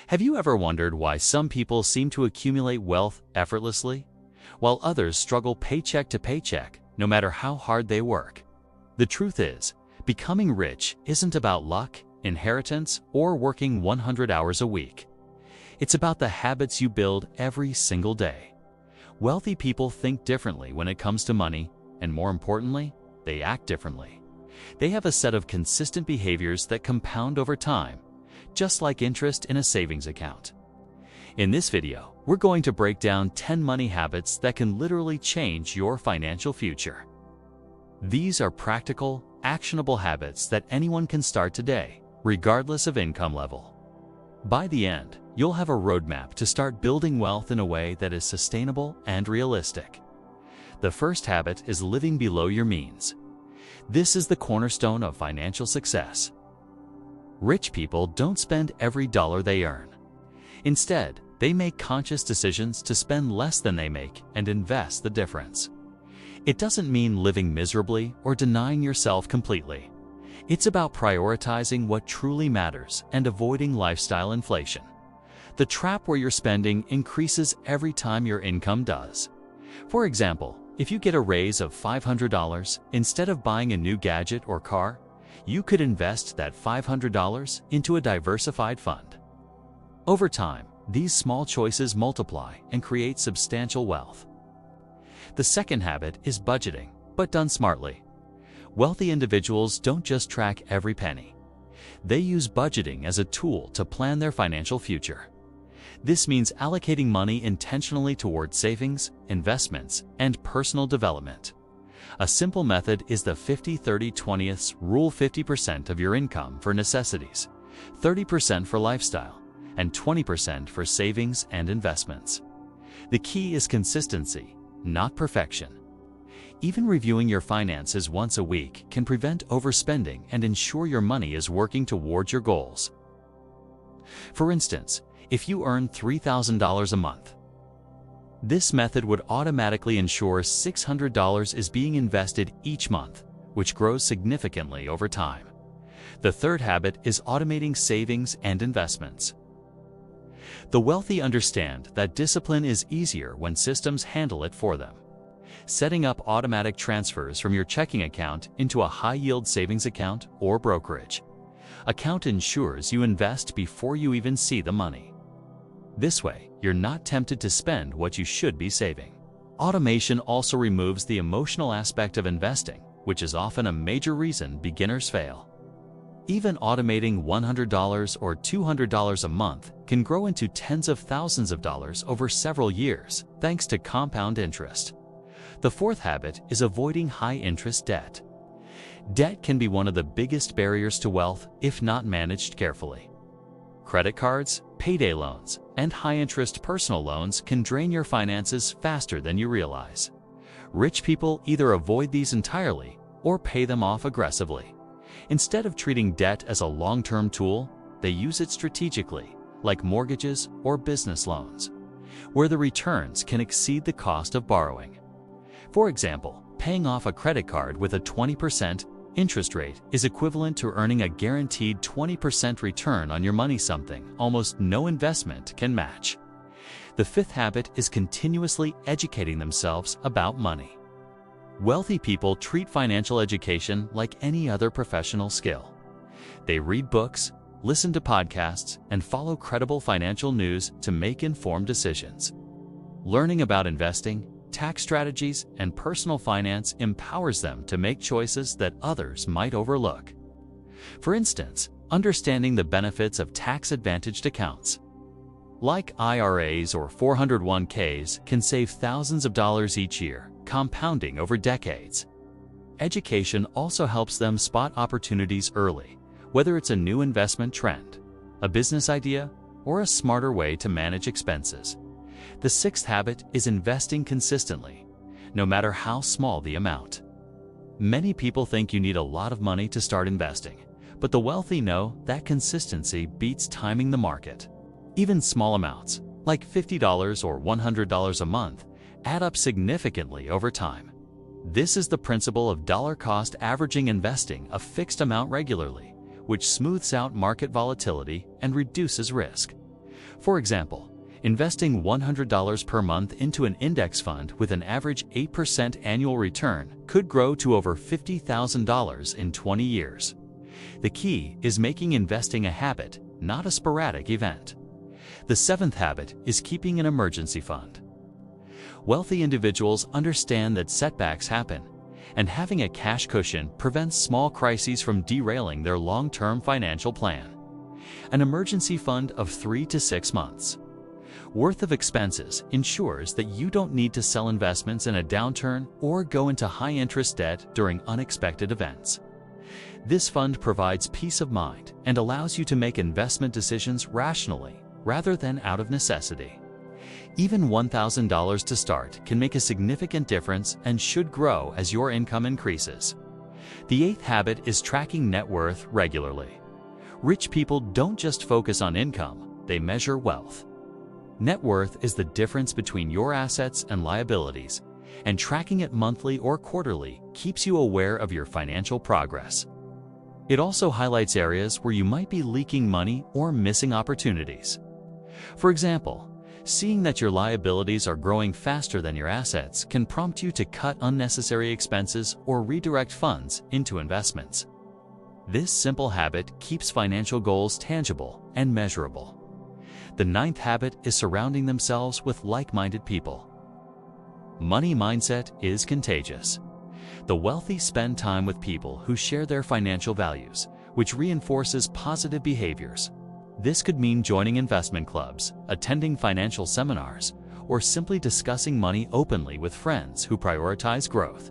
Have you ever wondered why some people seem to accumulate wealth effortlessly, while others struggle paycheck to paycheck, no matter how hard they work? The truth is, becoming rich isn't about luck, inheritance, or working 100 hours a week. It's about the habits you build every single day. Wealthy people think differently when it comes to money, and more importantly, they act differently. They have a set of consistent behaviors that compound over time, just like interest in a savings account. In this video, we're going to break down 10 money habits that can literally change your financial future. These are practical, actionable habits that anyone can start today, regardless of income level. By the end, you'll have a roadmap to start building wealth in a way that is sustainable and realistic. The first habit is living below your means. This is the cornerstone of financial success. Rich people don't spend every dollar they earn. Instead, they make conscious decisions to spend less than they make and invest the difference. It doesn't mean living miserably or denying yourself completely. It's about prioritizing what truly matters and avoiding lifestyle inflation. The trap where your spending increases every time your income does. For example, if you get a raise of $500, instead of buying a new gadget or car, you could invest that $500 into a diversified fund. Over time, these small choices multiply and create substantial wealth. The second habit is budgeting, but done smartly. Wealthy individuals don't just track every penny. They use budgeting as a tool to plan their financial future. This means allocating money intentionally towards savings, investments, and personal development. A simple method is the 50-30-20 rule: 50% of your income for necessities, 30% for lifestyle, and 20% for savings and investments. The key is consistency, not perfection. Even reviewing your finances once a week can prevent overspending and ensure your money is working towards your goals. For instance, if you earn $3,000 a month, this method would automatically ensure $600 is being invested each month, which grows significantly over time. The third habit is automating savings and investments. The wealthy understand that discipline is easier when systems handle it for them. Setting up automatic transfers from your checking account into a high-yield savings account or brokerage account ensures you invest before you even see the money. This way, you're not tempted to spend what you should be saving. Automation also removes the emotional aspect of investing, which is often a major reason beginners fail. Even automating $100 or $200 a month can grow into tens of thousands of dollars over several years, thanks to compound interest. The fourth habit is avoiding high-interest debt. Debt can be one of the biggest barriers to wealth if not managed carefully. Credit cards, payday loans, and high-interest personal loans can drain your finances faster than you realize. Rich people either avoid these entirely or pay them off aggressively. Instead of treating debt as a long-term tool, they use it strategically, like mortgages or business loans, where the returns can exceed the cost of borrowing. For example, paying off a credit card with a 20% interest rate is equivalent to earning a guaranteed 20% return on your money, something almost no investment can match. The fifth habit is continuously educating themselves about money. Wealthy people treat financial education like any other professional skill. They read books, listen to podcasts, and follow credible financial news to make informed decisions. Learning about investing, tax strategies, and personal finance empowers them to make choices that others might overlook. For instance, understanding the benefits of tax-advantaged accounts, like IRAs or 401ks, can save thousands of dollars each year, compounding over decades. Education also helps them spot opportunities early, whether it's a new investment trend, a business idea, or a smarter way to manage expenses. The sixth habit is investing consistently, no matter how small the amount. Many people think you need a lot of money to start investing, but the wealthy know that consistency beats timing the market. Even small amounts, like $50 or $100 a month, add up significantly over time. This is the principle of dollar-cost averaging, investing a fixed amount regularly, which smooths out market volatility and reduces risk. For example, investing $100 per month into an index fund with an average 8% annual return could grow to over $50,000 in 20 years. The key is making investing a habit, not a sporadic event. The seventh habit is keeping an emergency fund. Wealthy individuals understand that setbacks happen, and having a cash cushion prevents small crises from derailing their long-term financial plan. An emergency fund of 3 to 6 months worth of expenses ensures that you don't need to sell investments in a downturn or go into high-interest debt during unexpected events. This fund provides peace of mind and allows you to make investment decisions rationally rather than out of necessity. Even $1,000 to start can make a significant difference and should grow as your income increases. The eighth habit is tracking net worth regularly. Rich people don't just focus on income, they measure wealth. Net worth is the difference between your assets and liabilities, and tracking it monthly or quarterly keeps you aware of your financial progress. It also highlights areas where you might be leaking money or missing opportunities. For example, seeing that your liabilities are growing faster than your assets can prompt you to cut unnecessary expenses or redirect funds into investments. This simple habit keeps financial goals tangible and measurable. The ninth habit is surrounding themselves with like-minded people. Money mindset is contagious. The wealthy spend time with people who share their financial values, which reinforces positive behaviors. This could mean joining investment clubs, attending financial seminars, or simply discussing money openly with friends who prioritize growth.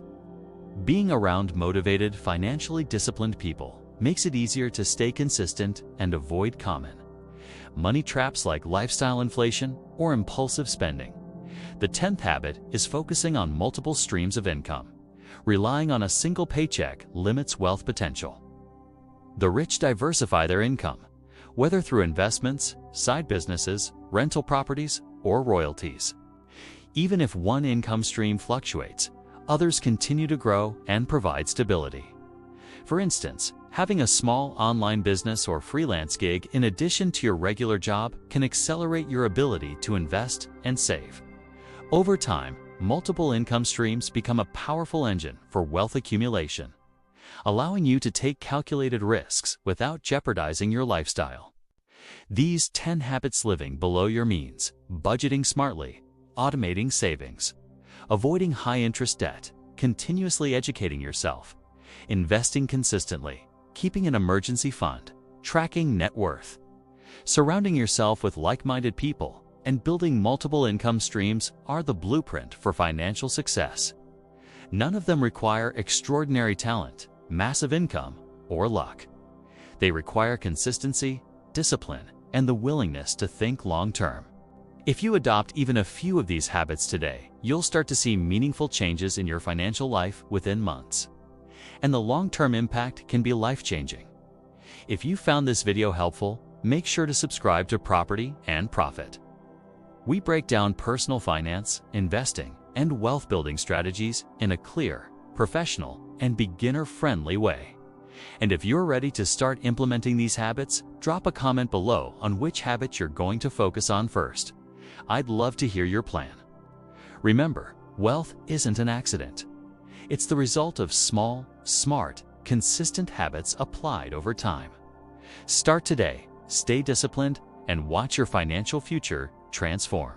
Being around motivated, financially disciplined people makes it easier to stay consistent and avoid common money traps like lifestyle inflation or impulsive spending. The 10th habit is focusing on multiple streams of income. Relying on a single paycheck limits wealth potential. The rich diversify their income, whether through investments, side businesses, rental properties, or royalties. Even if one income stream fluctuates, others continue to grow and provide stability. For instance, having a small online business or freelance gig in addition to your regular job can accelerate your ability to invest and save. Over time, multiple income streams become a powerful engine for wealth accumulation, allowing you to take calculated risks without jeopardizing your lifestyle. These 10 habits: living below your means, budgeting smartly, automating savings, avoiding high-interest debt, continuously educating yourself, investing consistently, keeping an emergency fund, tracking net worth, surrounding yourself with like-minded people, and building multiple income streams are the blueprint for financial success. None of them require extraordinary talent, massive income, or luck. They require consistency, discipline, and the willingness to think long-term. If you adopt even a few of these habits today, you'll start to see meaningful changes in your financial life within months. And the long-term impact can be life-changing. If you found this video helpful, make sure to subscribe to Property and Profit. We break down personal finance, investing, and wealth-building strategies in a clear, professional, and beginner-friendly way. And if you're ready to start implementing these habits, drop a comment below on which habit you're going to focus on first. I'd love to hear your plan. Remember, wealth isn't an accident. It's the result of small, smart, consistent habits applied over time. Start today, stay disciplined, and watch your financial future transform.